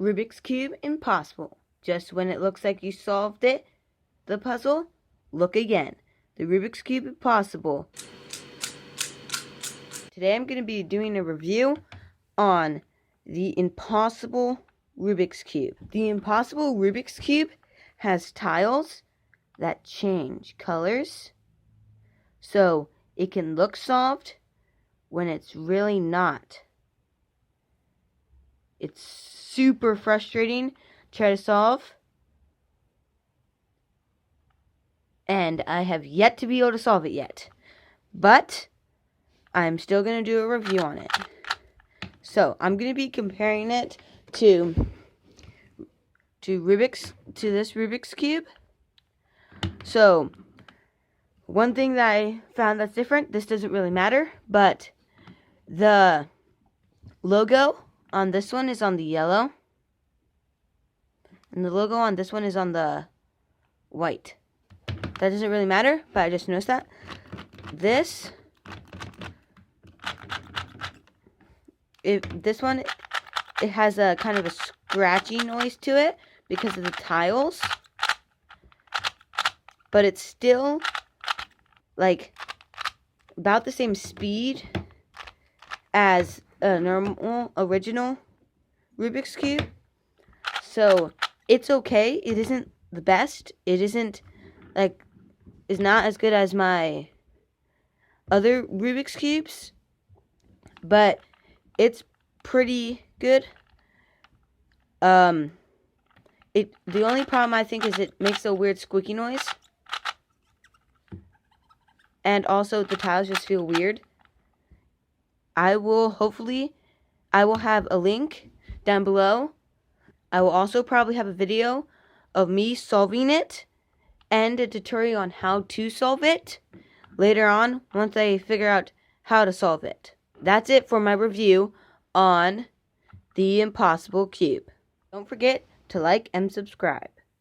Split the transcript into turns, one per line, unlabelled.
Rubik's Cube Impossible. Just when it looks like you solved it, the puzzle, look again. The Rubik's Cube Impossible. Today I'm going to be doing a review on the Impossible Rubik's Cube. The Impossible Rubik's Cube has tiles that change colors, so it can look solved when it's really not. It's super frustrating to try to solve, and I have yet to be able to solve it yet, but I'm still going to do a review on it. So I'm going to be comparing it to this Rubik's Cube. So one thing that I found that's different, this doesn't really matter, but the logo on this one is on the yellow, and the logo on this one is on the white. That doesn't really matter, but I just noticed that. This one, it has a kind of a scratchy noise to it because of the tiles, but it's still like about the same speed as a normal original Rubik's Cube. So it's okay. It isn't the best. It isn't like, is not as good as my other Rubik's Cubes, but it's pretty good. The only problem I think is it makes a weird squeaky noise, and also the tiles just feel weird. I will have a link down below. I will also probably have a video of me solving it and a tutorial on how to solve it later on once I figure out how to solve it. That's it for my review on the Impossible Cube. Don't forget to like and subscribe.